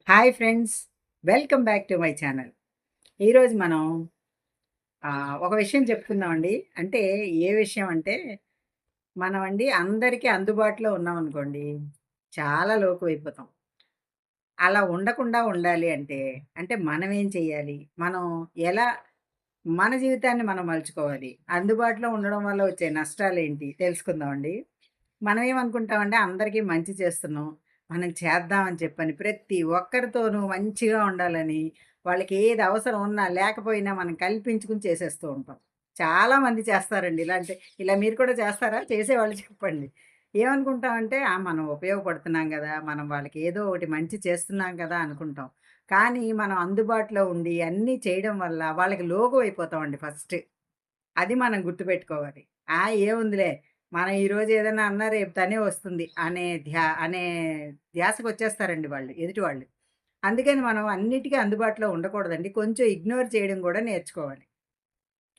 Hi friends, welcome back to my channel. ఈరోజు మనం ఒక విషయం చెప్పుకుందామండి. అంటే ఏ విషయం అంటే మనమండి అందరికీ అందుబాటులో ఉన్నామనుకోండి, చాలా లోకువైపోతాం. అలా ఉండకుండా ఉండాలి అంటే మనం ఏం చేయాలి? మనం ఎలా మన జీవితాన్ని మనం మలుచుకోవాలి? అందుబాటులో ఉండడం వల్ల వచ్చే నష్టాలేంటి తెలుసుకుందామండి. మనం ఏమనుకుంటామంటే అందరికీ మంచి చేస్తున్నాం. మనం చేద్దామని చెప్పని ప్రతి ఒక్కరితోనూ మంచిగా ఉండాలని, వాళ్ళకి ఏది అవసరం ఉన్నా లేకపోయినా మనం కల్పించుకొని చేసేస్తూ ఉంటాం. చాలామంది చేస్తారండి ఇలా మీరు కూడా చేస్తారా? చేసేవాళ్ళు చెప్పండి. ఏమనుకుంటామంటే మనం ఉపయోగపడుతున్నాం గదా! మనం వాళ్ళకి ఏదో ఒకటి మంచి చేస్తున్నాం కదా అనుకుంటాం. కానీ మనం అందుబాటులో ఉండి అన్నీ చేయడం వల్ల వాళ్ళకి లోకువ అయిపోతామండి ఫస్ట్. అది మనం గుర్తుపెట్టుకోవాలి. ఏముందిలే మనం ఈరోజు ఏదైనా అన్నా రేపు తనే వస్తుంది అనే ధ్యాసకొచ్చేస్తారండి వాళ్ళు ఎదుటి వాళ్ళు. అందుకని మనం అన్నిటికి అందుబాటులో ఉండకూడదండి. కొంచెం ఇగ్నోర్ చేయడం గూడా నేర్చుకోవాలి.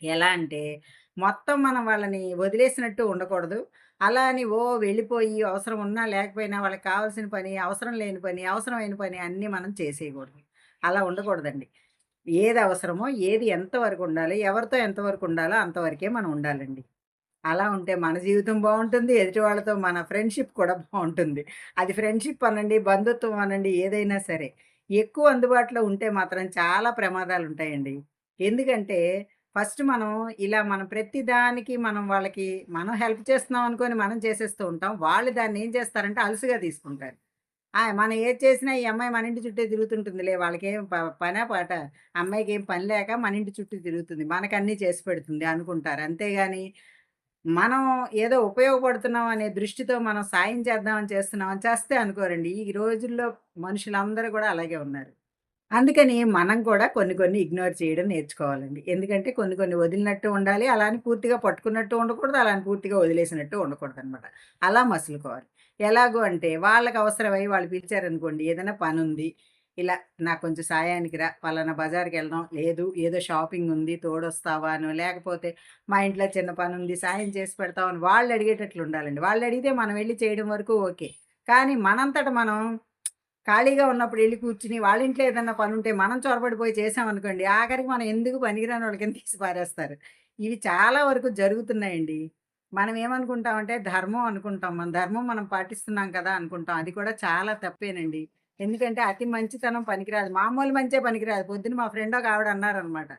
ఎలా అంటే మొత్తం మనం వాళ్ళని వదిలేసినట్టు ఉండకూడదు. అలా అని వెళ్ళిపోయి అవసరం ఉన్నా లేకపోయినా వాళ్ళకి కావాల్సిన పని, అవసరం లేని పని, అవసరమైన పని అన్నీ మనం చేసేయకూడదు. అలా ఉండకూడదండి. ఏది అవసరమో, ఏది ఎంతవరకు ఉండాలి, ఎవరితో ఎంతవరకు ఉండాలో అంతవరకే మనం ఉండాలండి. అలా ఉంటే మన జీవితం బావుంటుంది. ఎదుటి వాళ్ళతో మన ఫ్రెండ్‌షిప్ కూడా బావుంటుంది. అది ఫ్రెండ్‌షిప్ అనండి, బంధుత్వం అనండి ఏదైనా సరే. ఎక్కువ అందుబాటులో ఉంటే మాత్రం చాలా ప్రమాదాలుంటాయండి. ఎందుకంటే ఫస్ట్ మనం ప్రతి దానికి మనం హెల్ప్ చేస్తున్నాం అనుకోని మనం చేసేస్తూ ఉంటాం. వాళ్ళు దాన్ని ఏం చేస్తారంటే అలుసుగా తీసుకుంటారు. మనం ఏది చేసినా ఈ అమ్మాయి మన ఇంటి చుట్టే తిరుగుతుంటుందిలే. వాళ్ళకేం పనా పాటా? అమ్మాయికేం పని లేక మన ఇంటి చుట్టూ తిరుగుతుంది. మనకన్నీ చేసి పెడుతుంది అనుకుంటారు. అంతేగాని మనం ఏదో ఉపయోగపడుతున్నాం అనే దృష్టితో మనం సాయం చేద్దామని చేస్తున్నామని చేస్తే అనుకోరండి. ఈ రోజుల్లో మనుషులందరూ గూడా అలాగే ఉన్నారు. అందుకని మనం కూడా కొన్ని కొన్ని ఇగ్నోర్ చేయడం నేర్చుకోవాలండి. ఎందుకంటే కొన్ని కొన్ని వదిలినట్టు ఉండాలి. అలా అని పూర్తిగా పట్టుకున్నట్టు ఉండకూడదు. అలా అని పూర్తిగా వదిలేసినట్టు ఉండకూడదనమాట. అలా మసులుకోవాలి. ఎలాగో అంటే వాళ్ళకి అవసరమై వాళ్ళు పిలిచారనుకోండి ఏదైనా పనుంది. ఇలా నాకు కొంచెం సాయానికి రా పలానా బజార్‌కెళ్దాం. లేదు ఏదో షాపింగ్ ఉంది తోడొస్తావా అనో, లేకపోతే మా ఇంట్లో చిన్న పనుంది సాయం చేసి పెడతావా అని వాళ్ళు అడిగేటట్లు ఉండాలండి. వాళ్ళు అడిగితే మనం వెళ్లి చేయడం వరకు ఓకే. కానీ మనంతట మనం ఖాళీగా ఉన్నప్పుడు ఎళ్లి కూర్చొని, వాళ్ళ ఇంట్లో ఏదన్నా పనుంటే మనం చొరబడిపోయి చేశామనుకోండి, ఆఖరికి మనం ఎందుకు పనికిరానోళ్ళ కింద తీసి పారేస్తారు. ఇవి చాలా వరకు జరుగుతున్నాయండి. మనం ఏమనుకుంటామంటే ధర్మం అనుకుంటాం. మన ధర్మం మనం పాటిస్తున్నాం కదా అనుకుంటాం. అది కూడా చాలా తప్పేనండి. ఎందుకంటే అతి మంచితనం పనికిరాదు. మామూలు మంచే పనికిరాదు. పొద్దున మా ఫ్రెండ్ ఒక ఆవిడ అన్నారనమాట.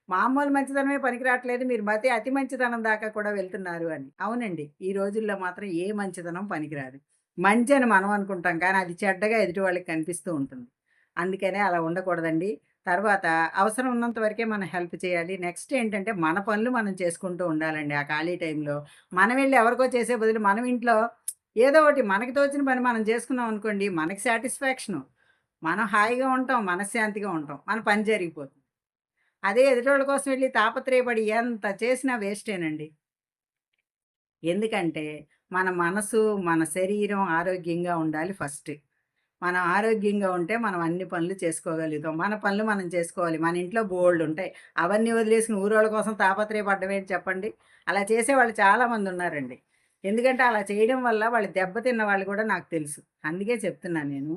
మామూలు మంచితనమే పనికిరాట్లేదు. మీరు అతి మంచితనం దాకా కూడా వెళ్తున్నారు అని. అవునండి. ఈ రోజుల్లో మాత్రం ఏ మంచితనం పనికిరాదు. మంచి అని మనం అనుకుంటాం. కానీ అది చెడ్డగా ఎదుటి వాళ్ళకి కనిపిస్తూ ఉంటుంది. అందుకనే అలా ఉండకూడదండి. తర్వాత అవసరం ఉన్నంత వరకే మనం హెల్ప్ చేయాలి. నెక్స్ట్ ఏంటంటే మన పనులు మనం చేసుకుంటూ ఉండాలండి ఆ ఖాళీ టైంలో. మనం వెళ్లి ఎవరికో చేసే బదులు మనం ఇంట్లో ఏదో ఒకటి మనకి తోచిన పని మనం చేసుకున్నాం అనుకోండి మనకి సాటిస్ఫాక్షను. మనం హాయిగా ఉంటాం. మనశ్శాంతిగా ఉంటాం. మన పని జరిగిపోతుంది. అదే ఎదుటోళ్ళ కోసం వెళ్లి తాపత్రయపడి ఎంత చేసినా వేస్టేనండి. ఎందుకంటే, మన మనసు, మన శరీరం ఆరోగ్యంగా ఉండాలి ఫస్ట్. మనం ఆరోగ్యంగా ఉంటే మనం అన్ని పనులు చేసుకోగలుగుతాం. మన పనులు మనం చేసుకోవాలి. మన ఇంట్లో బోలెడుంటాయి. అవన్నీ వదిలేసుకొని ఊరోళ్ళ కోసం తాపత్రయపడ్డం ఏంటి చెప్పండి? అలా చేసేవాళ్ళు చాలామందున్నారండి. ఎందుకంటే, అలా చేయడం వల్ల వాళ్ళు దెబ్బతిన్న వాళ్ళు కూడా నాకు తెలుసు. అందుకే చెప్తున్నాను నేను.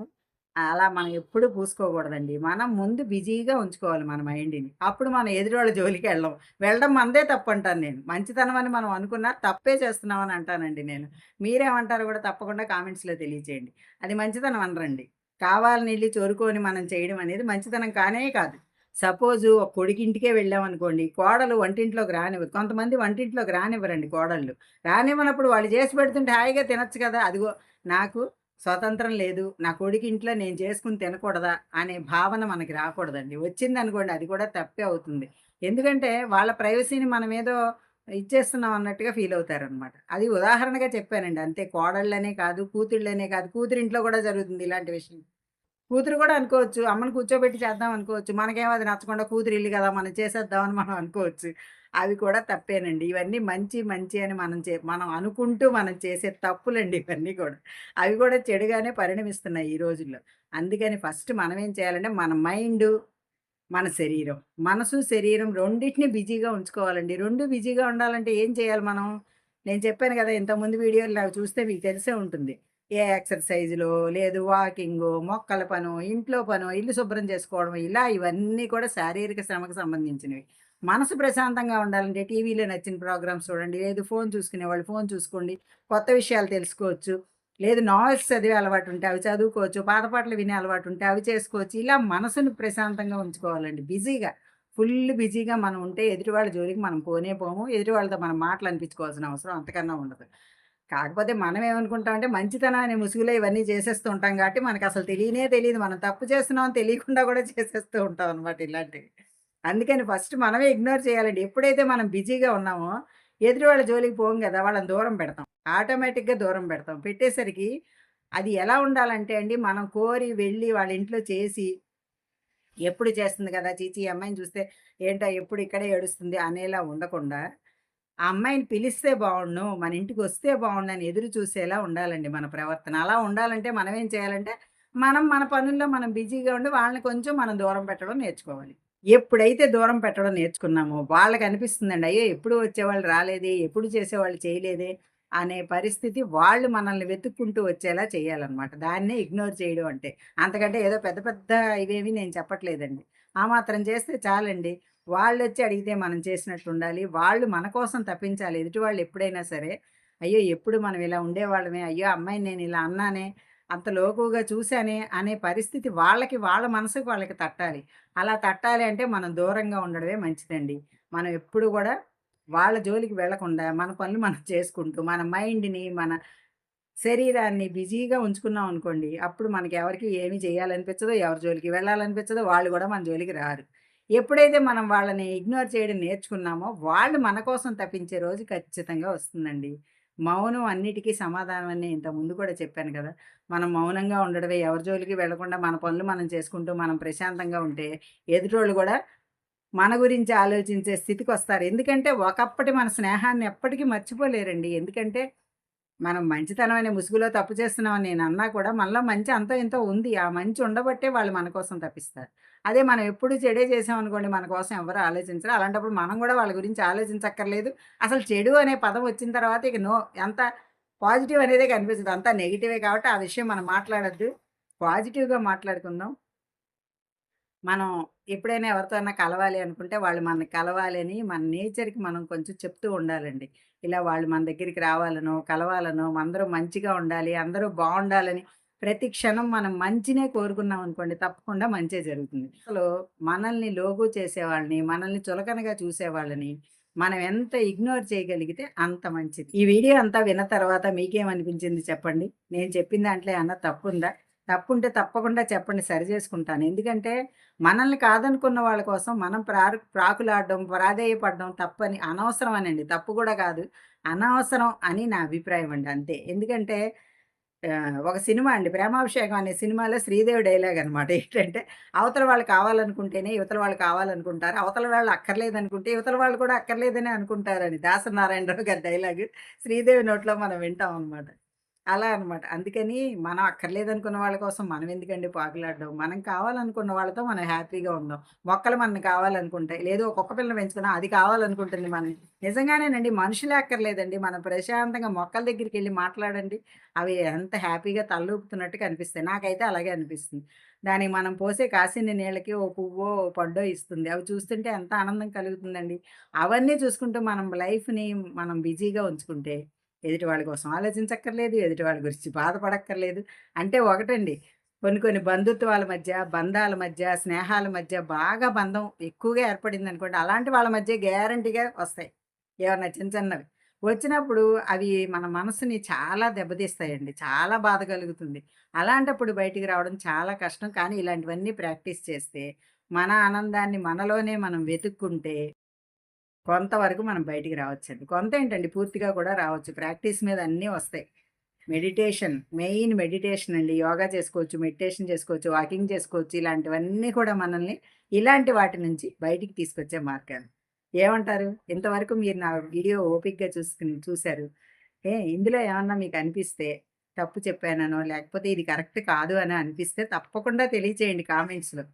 అలా మనం ఎప్పుడూ పూసుకోకూడదండి. మనం ముందు బిజీగా ఉంచుకోవాలి మన మైండ్‌ని. అప్పుడు మనం ఎదురోళ్ళ జోలికెళ్ళం. వెళ్ళడం మనదే తప్పంటాను నేను. మంచితనం అని మనం అనుకున్నా తప్పే చేస్తున్నామని అంటానండి నేను. మీరేమంటారో కూడా తప్పకుండా కామెంట్స్‌లో తెలియచేయండి. అది మంచితనం అనరండి. కావాలని ఎళ్లి చొరుకొని మనం చేయడం అనేది మంచితనం కానే కాదు. సపోజు ఒక కొడుకింటికే వెళ్ళామనుకోండి, కోడలు వంటింట్లోకి రానివ్వదు. కొంతమంది వంటింట్లోకి రానివ్వరండి కోడళ్ళు. రానివ్వనప్పుడు వాళ్ళు చేసి పెడుతుంటే హాయిగా తినొచ్చు కదా! అదిగో నాకు స్వతంత్రం లేదు. నా కొడుకింట్లో నేను చేసుకొని తినకూడదా? అనే భావన మనకి రాకూడదండి. వచ్చిందనుకోండి అది కూడా తప్పే అవుతుంది. ఎందుకంటే వాళ్ళ ప్రైవసీని మనమేదో ఇచ్చేస్తున్నాం అన్నట్టుగా ఫీల్ అవుతారనమాట. అది ఉదాహరణగా చెప్పానండి అంతే. కోడళ్ళనే కాదు, కూతుళ్ళనే కాదు, కూతురింట్లో కూడా జరుగుతుంది ఇలాంటి విషయం. కూతురు కూడా అనుకోవచ్చు. అమ్మని కూర్చోబెట్టి చేద్దాం అనుకోవచ్చు. మనకేమో అది నచ్చకుండా కూతురు ఇల్లు కదా! మనం చేసేద్దామని మనం అనుకోవచ్చు. అవి కూడా తప్పేనండి. ఇవన్నీ మంచి, మంచి అని మనం అనుకుంటూ మనం చేసే తప్పులండి ఇవన్నీ కూడా. అవి కూడా చెడుగానే పరిణమిస్తున్నాయి ఈ రోజుల్లో. అందుకని ఫస్ట్ మనమేం చేయాలంటే మన మైండు, మన శరీరం. మనసు, శరీరం రెండిటిని బిజీగా ఉంచుకోవాలండి. 2 బిజీగా ఉండాలంటే ఏం చేయాలి మనం? నేను చెప్పాను కదా! ఇంతకుముందు వీడియోలు చూస్తే మీకు తెలిసే ఉంటుంది. ఏ ఎక్సర్‌సైజులో, లేదు వాకింగో, మొక్కల పనో, ఇంట్లో పనో, ఇల్లు శుభ్రం చేసుకోవడం ఇలా ఇవన్నీ కూడా శారీరక శ్రమకు సంబంధించినవి. మనసు ప్రశాంతంగా ఉండాలంటే టీవీలో నచ్చిన ప్రోగ్రామ్స్ చూడండి. లేదు ఫోను చూసుకునేవాళ్ళు ఫోను చూసుకోండి. కొత్త విషయాలు తెలుసుకోవచ్చు. లేదు నావెల్స్ చదివే అలవాటుంటే అవి చదువుకోవచ్చు. పాత పాటలు వినే అలవాటుంటే అవి చేసుకోవచ్చు. ఇలా మనసుని ప్రశాంతంగా ఉంచుకోవాలండి. ఫుల్ బిజీగా మనం ఉంటే ఎదుటి వాళ్ళ జోలికి మనం పోనే పోము. ఎదుటి వాళ్ళతో మనం మాటలు అనిపించుకోవాల్సిన అవసరం అంతకన్నా ఉండదు. కాకపోతే మనం ఏమనుకుంటామంటే మంచితనం అనే ముసుగులో ఇవన్నీ చేసేస్తూ ఉంటాం కాబట్టి మనకసలు తెలియనే తెలీదు. మనం తప్పు చేస్తున్నామని తెలియకుండా కూడా చేసేస్తూ ఉంటాం అనమాట ఇలాంటివి. అందుకని ఫస్ట్ మనమే ఇగ్నోర్ చేయాలండి. ఎప్పుడైతే మనం బిజీగా ఉన్నామో ఎదుటి వాళ్ళ జోలికి పోము గదా! వాళ్ళని దూరం పెడతాం. ఆటోమేటిక్‌గా దూరం పెడతాం. పెట్టేసరికి అది ఎలా ఉండాలంటే అండి మనం కోరి వెళ్ళి వాళ్ళ ఇంట్లో చేసి ఎప్పుడు చేస్తుంది కదా! ఛీ! ఈ అమ్మాయిని చూస్తే ఏంటో ఎప్పుడు ఇక్కడే ఏడుస్తుంది అనేలా ఉండకుండా ఆ అమ్మాయిని పిలిస్తే బావుండును, మన ఇంటికొస్తే బావుండని ఎదురు చూసేలా ఉండాలండి మన ప్రవర్తన. అలా ఉండాలంటే మనమేం చేయాలంటే, మనం మన పనుల్లో మనం బిజీగా ఉండి వాళ్ళని కొంచెం మనం దూరం పెట్టడం నేర్చుకోవాలి. ఎప్పుడైతే దూరం పెట్టడం నేర్చుకున్నామో వాళ్ళకనిపిస్తుందండి, అయ్యో! ఎప్పుడు వచ్చేవాళ్ళు రాలేదే, ఎప్పుడు చేసేవాళ్ళు చేయలేదే అనే పరిస్థితి వాళ్ళు మనల్ని వెతుక్కుంటూ వచ్చేలా చేయాలనమాట. దాన్నే ఇగ్నోర్ చేయడం అంటే. అంతకంటే ఏదో పెద్ద పెద్ద ఇవేమి నేను చెప్పట్లేదండి. ఆ మాత్రం చేస్తే చాలండి. వాళ్ళొచ్చి అడిగితే మనం చేసినట్టుండాలి. వాళ్ళు మన కోసం తప్పించాలి. ఎదుటి వాళ్ళు ఎప్పుడైనా సరే, అయ్యో! ఎప్పుడు మనం ఇలా ఉండేవాళ్ళమే, అయ్యో! అమ్మాయిని నేను ఇలా అన్నానే, అంత లోకువగా చూసానే అనే పరిస్థితి వాళ్ళకి వాళ్ళ మనసుకి వాళ్ళకి తట్టాలి. అలా తట్టాలి అంటే మనం దూరంగా ఉండడమే మంచిదండి. మనం ఎప్పుడు గూడా వాళ్ళ జోలికి వెళ్ళకుండా మన పనులు మనం చేసుకుంటూ, మన మైండ్‌ని, మన శరీరాన్ని బిజీగా ఉంచుకున్నాం అనుకోండి, అప్పుడు మనకెవరికీ ఏమి చేయాలనిపించదు, ఎవరి జోలికి వెళ్ళాలనిపించదు, వాళ్ళు గూడా మన జోలికి రారు. ఎప్పుడైతే మనం వాళ్ళని ఇగ్నోర్ చేయడం నేర్చుకున్నామో, వాళ్ళు మన కోసం తపించే రోజు ఖచ్చితంగా వస్తుందండి. మౌనం అన్నిటికి సమాధానం అని ఇంతకుముందు కూడా చెప్పాను కదా! మనం మౌనంగా ఉండడమే, ఎవరి జోలికి వెళ్ళకుండా మన పనులు మనం చేసుకుంటూ, మనం ప్రశాంతంగా ఉంటే, ఎదుటోళ్ళు గూడా మన గురించి ఆలోచించే స్థితికొస్తారు. ఎందుకంటే, ఒకప్పటి మన స్నేహాన్ని ఎప్పటికీ మర్చిపోలేరండి. ఎందుకంటే మనం మంచితనం అనే ముసుగులో తప్పు చేస్తున్నామని నేనన్నా కూడా మనలో మంచి అంతో ఇంతో ఉంది. ఆ మంచి ఉండబట్టే వాళ్ళు మన కోసం తపిస్తారు. అదే మనం ఎప్పుడు చెడే చేసామనుకోండి మన కోసం ఎవ్వరు ఆలోచించరు. అలాంటప్పుడు మనం గూడా వాళ్ళ గురించి ఆలోచించక్కర్లేదు. అసలు చెడు అనే పదం వచ్చిన తర్వాత ఇక ఎంత పాజిటివ్ అనేదే కనిపించదు. అంతా నెగెటివే కాబట్టి ఆ విషయం మనం మాట్లాడొద్దు. పాజిటివ్‌గా మాట్లాడుకుందాం. మనం ఎప్పుడైనా ఎవరితో అన్నా కలవాలి అనుకుంటే, వాళ్ళు మనని కలవాలని మన నేచర్‌కి మనం కొంచెం చెప్తూ ఉండాలండి. ఇలా వాళ్ళు మన దగ్గరికి రావాలనో, కలవాలనో, అందరం మంచిగా ఉండాలి, అందరూ బావుండాలని ప్రతి క్షణం మనం మంచినే కోరుకున్నాం అనుకోండి, తప్పకుండా మంచే జరుగుతుంది. అసలు మనల్ని లోగు చేసేవాళ్ళని, మనల్ని చులకనగా చూసేవాళ్ళని మనం ఎంత ఇగ్నోర్ చేయగలిగితే అంత మంచిది. ఈ వీడియో అంతా విన్న తర్వాత మీకేమనిపించింది చెప్పండి? నేను చెప్పిన దాంట్లో ఏమన్నా తప్పుందా? తప్పుంటే తప్పకుండా చెప్పండి సరిజేసుకుంటాను. ఎందుకంటే మనల్ని కాదనుకున్న వాళ్ళ కోసం మనం ప్రాకులాడడం, ప్రాధేయపడడం తప్పని అనవసరమనండి. తప్పు గూడా కాదు. అనవసరం అని నా అభిప్రాయం అండి అంతే. ఎందుకంటే ఒక సినిమా అండి 'ప్రేమాభిషేకం' అనే సినిమాలో శ్రీదేవి డైలాగ్ అనమాట. ఏంటంటే అవతల వాళ్ళు కావాలనుకుంటేనే ఇవతల వాళ్ళు కావాలనుకుంటారు. అవతల వాళ్ళు అక్కర్లేదనుకుంటే ఇవతల వాళ్ళు కూడా అక్కర్లేదనే అనుకుంటారని దాసరి నారాయణరావు గారి డైలాగు శ్రీదేవి నోట్లో మనం వింటాం అనమాట. అలా అనమాట. అందుకని మనం అక్కర్లేదనుకున్న వాళ్ళ కోసం మనం ఎందుకండి పాకులాడడం. మనం కావాలనుకున్న వాళ్ళతో మనం హ్యాపీగా ఉందాం. మొక్కలు మనకు కావాలనుకుంటాయి. లేదు ఒక కుక్క పిల్లని పెంచుకున్నాం అది కావాలనుకుంటుంది మనని. నిజంగానేనండి మనుషులే అక్కర్లేదండి. మనం ప్రశాంతంగా మొక్కల దగ్గరికెళ్ళి మాట్లాడండి. అవి ఎంత హ్యాపీగా తలూపుతున్నట్టుగా అనిపిస్తాయి. నాకైతే అలాగే అనిపిస్తుంది. దానికి మనం పోసే కాసిన్ని నీళ్ళకి ఓ పువ్వో, ఓ పండో ఇస్తుంది. అవి చూస్తుంటే ఎంత ఆనందం కలుగుతుందండి. అవన్నీ చూసుకుంటూ మనం లైఫ్‌ని మనం బిజీగా ఉంచుకుంటే ఎదుటి వాళ్ళ కోసం ఆలోచించక్కర్లేదు. ఎదుటి వాళ్ళ గురించి బాధపడక్కర్లేదు. అంటే ఒకటండి కొన్ని కొన్ని బంధుత్వాల మధ్య, బంధాల మధ్య, స్నేహాల మధ్య బాగా బంధం ఎక్కువగా ఏర్పడిందనుకోండి, అలాంటి వాళ్ళ మధ్య గ్యారంటీగా వస్తాయి. ఏమన్నా చిన్న చిన్నవి. వచ్చినప్పుడు అవి మన మనసుని చాలా దెబ్బతీస్తాయండి. చాలా బాధ కలుగుతుంది. అలాంటప్పుడు బయటికి రావడం చాలా కష్టం. కానీ ఇలాంటివన్నీ ప్రాక్టీస్ చేస్తే మన ఆనందాన్ని మనలోనే మనం వెతుక్కుంటే కొంతవరకు మనం బయటికి రావచ్చండి. కొంతేంటండి పూర్తిగా కూడా రావచ్చు. ప్రాక్టీస్ మీద అన్నీ వస్తాయి. మెయిన్ మెడిటేషన్ అండి. యోగా చేసుకోవచ్చు, మెడిటేషన్ చేసుకోవచ్చు, వాకింగ్ చేసుకోవచ్చు. ఇలాంటివన్నీ కూడా మనల్ని ఇలాంటి వాటి నుంచి బయటికి తీసుకొచ్చే మార్గాలు. ఏమంటారు? ఇంతవరకు మీరు నా వీడియో ఓపికగా చూసారు. ఇందులో ఏమన్నా మీకు అనిపిస్తే తప్పు చెప్పాననో, లేకపోతే ఇది కరెక్ట్ కాదు అని అనిపిస్తే తప్పకుండా తెలియచేయండి కామెంట్స్‌లో.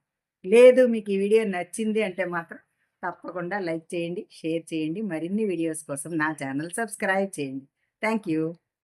లేదు మీకు ఈ వీడియో నచ్చింది అంటే మాత్రం తప్పకుండా లైక్ చేయండి, షేర్ చేయండి. మరిన్ని వీడియోస్ కోసం నా ఛానల్ సబ్స్క్రైబ్ చేయండి. Thank you.